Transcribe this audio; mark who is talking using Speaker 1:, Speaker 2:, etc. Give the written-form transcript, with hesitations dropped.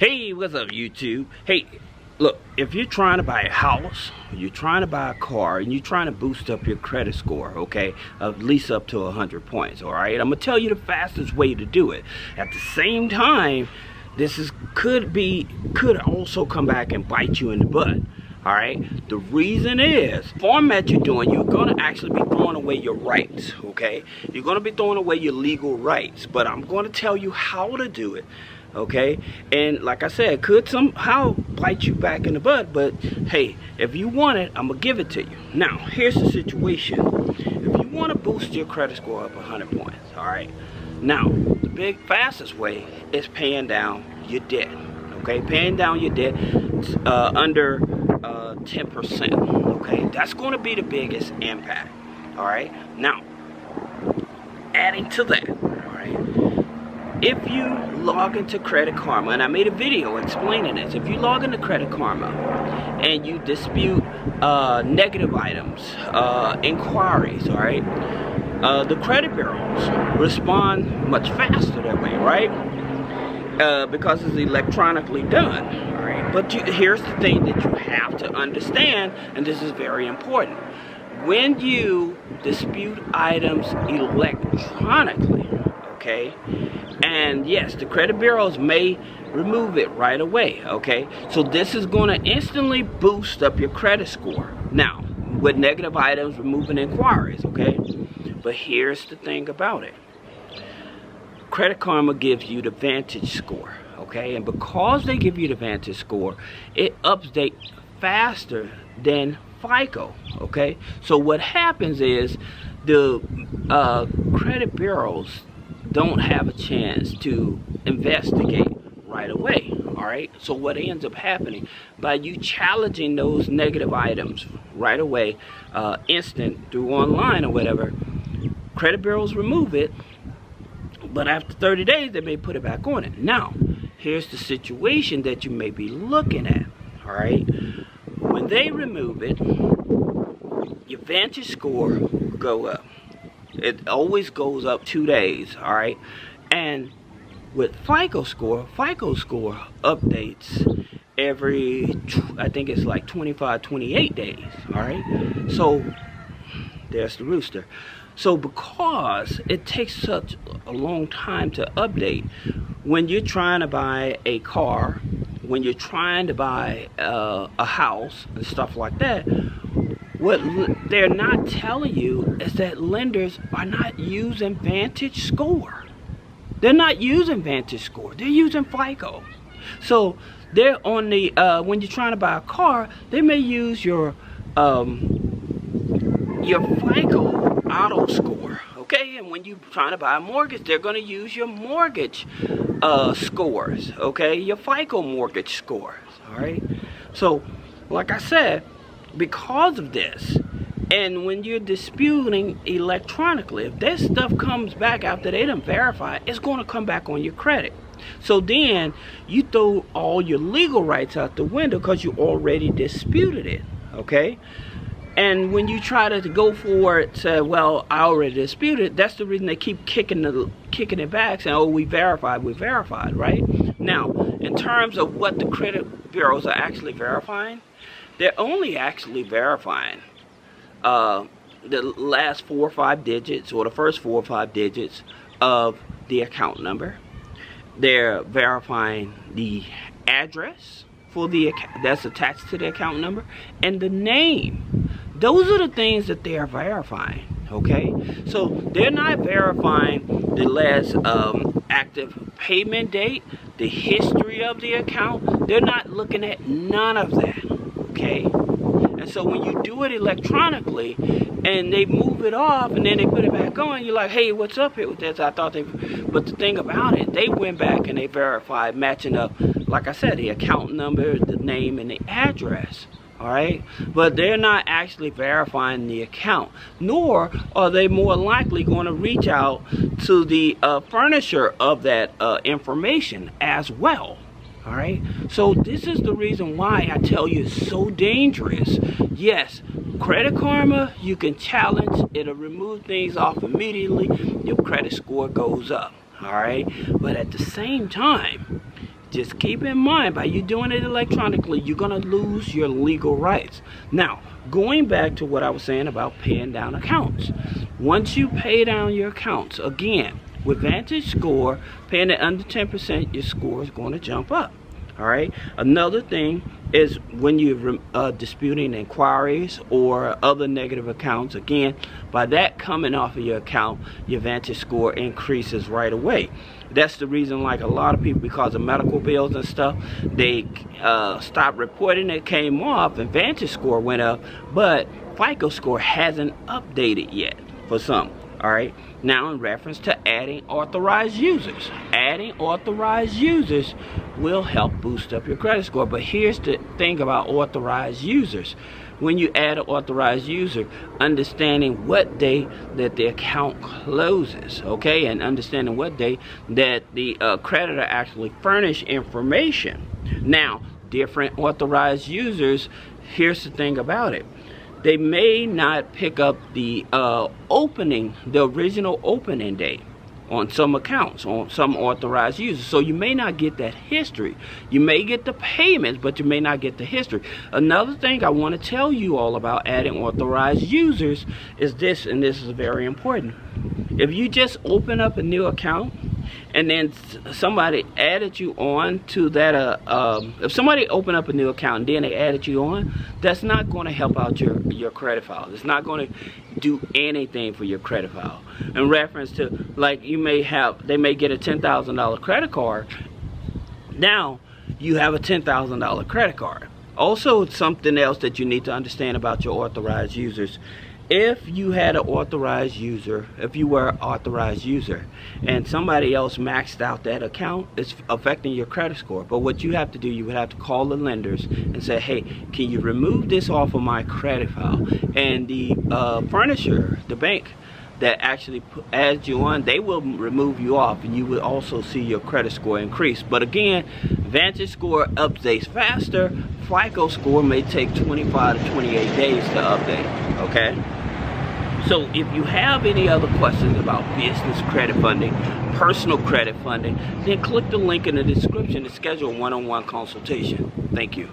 Speaker 1: Hey, what's up, YouTube? Hey, look, if you're trying to buy a house, you're trying to buy a car, and you're trying to boost up your credit score, okay, at least up to 100 points, all right? I'm gonna tell you the fastest way to do it. At the same time, could also come back and bite you in the butt. All right, the reason is format you're doing, you're gonna actually be throwing away your rights. Okay, you're gonna be throwing away your legal rights, but I'm going to tell you how to do it. Okay, and like I said, could somehow bite you back in the butt, but hey, if you want it, I'm gonna give it to you. Now here's the situation. If you want to boost your credit score up 100 points, all right, now the fastest way is paying down your debt. Okay, paying down your debt under 10%. Okay, that's going to be the biggest impact. All right, now adding to that, all right, if you log into Credit Karma, and I made a video explaining this, if you log into Credit Karma and you dispute negative items, inquiries, all right, the credit bureaus respond much faster that way, right? Because it's electronically done, all right? But here's the thing that you have to understand, and this is very important. When you dispute items electronically, okay, and yes, the credit bureaus may remove it right away, okay? So this is going to instantly boost up your credit score. Now, with negative items, removing inquiries, okay? But here's the thing about it. Credit Karma gives you the Vantage score, okay? And because they give you the Vantage score, it updates faster than FICO, okay? So what happens is the credit bureaus don't have a chance to investigate right away, all right? So what ends up happening, by you challenging those negative items right away, instant through online or whatever, credit bureaus remove it. But after 30 days, they may put it back on it. Now, here's the situation that you may be looking at, all right? When they remove it, your Vantage score will go up. It always goes up 2 days, all right? And with FICO score updates every, I think it's like 25, 28 days, all right? So, there's the rooster. So because it takes such a long time to update, when you're trying to buy a car, when you're trying to buy a house and stuff like that, what they're not telling you is that lenders are not using Vantage score. They're not using Vantage score. They're using FICO. So they're on the when you're trying to buy a car, they may use your FICO auto score, okay? And when you're trying to buy a mortgage, they're going to use your mortgage scores, okay? Your FICO mortgage scores, all right? So, like I said, because of this, and when you're disputing electronically, if this stuff comes back after they done verify, it's going to come back on your credit. So then you throw all your legal rights out the window because you already disputed it, okay? And when you try to go for it, say, well, I already disputed, that's the reason they keep kicking it back, saying, oh, we verified, right? Now, in terms of what the credit bureaus are actually verifying, they're only actually verifying the last 4 or 5 digits, or the first 4 or 5 digits of the account number. They're verifying the address for the account that's attached to the account number, and the name. Those are the things that they are verifying, okay? So they're not verifying the last active payment date, the history of the account. They're not looking at none of that, okay? And so when you do it electronically and they move it off and then they put it back on, you're like, hey, what's up here with this? I thought they, but the thing about it, they went back and they verified matching up, like I said, the account number, the name, and the address. All right, but they're not actually verifying the account, nor are they more likely going to reach out to the furnisher of that information as well. All right, so this is the reason why I tell you it's so dangerous. Yes, Credit Karma, you can challenge, it'll remove things off immediately, your credit score goes up. All right, but at the same time, just keep in mind, by you doing it electronically, you're going to lose your legal rights. Now, going back to what I was saying about paying down accounts. Once you pay down your accounts, again, with Vantage Score, paying it under 10%, your score is going to jump up. All right. Another thing is when you're disputing inquiries or other negative accounts, again, by that coming off of your account, your Vantage Score increases right away. That's the reason, like a lot of people, because of medical bills and stuff, they stopped reporting, it came off, and Vantage Score went up, but FICO score hasn't updated yet for some. All right, now in reference to adding authorized users. Adding authorized users will help boost up your credit score. But here's the thing about authorized users. When you add an authorized user, understanding what day that the account closes, okay, and understanding what day that the creditor actually furnish information. Now, different authorized users, here's the thing about it. They may not pick up the original opening date on some accounts, on some authorized users. So you may not get that history. You may get the payments, but you may not get the history. Another thing I want to tell you all about adding authorized users is this, and this is very important. If you just open up a new account and then somebody added you on to that, if somebody opened up a new account and then they added you on, that's not going to help out your credit file. It's not going to do anything for your credit file. In reference to, like, you may have, they may get a $10,000 credit card. Now you have a $10,000 credit card. Also, something else that you need to understand about your authorized users. If you had an authorized user, if you were an authorized user and somebody else maxed out that account, it's affecting your credit score. But what you have to do, you would have to call the lenders and say, hey, can you remove this off of my credit file? And the furnisher, the bank that actually adds you on, they will remove you off, and you will also see your credit score increase. But again, Vantage Score updates faster. FICO score may take 25 to 28 days to update, okay? So if you have any other questions about business credit funding, personal credit funding, then click the link in the description to schedule a one-on-one consultation. Thank you.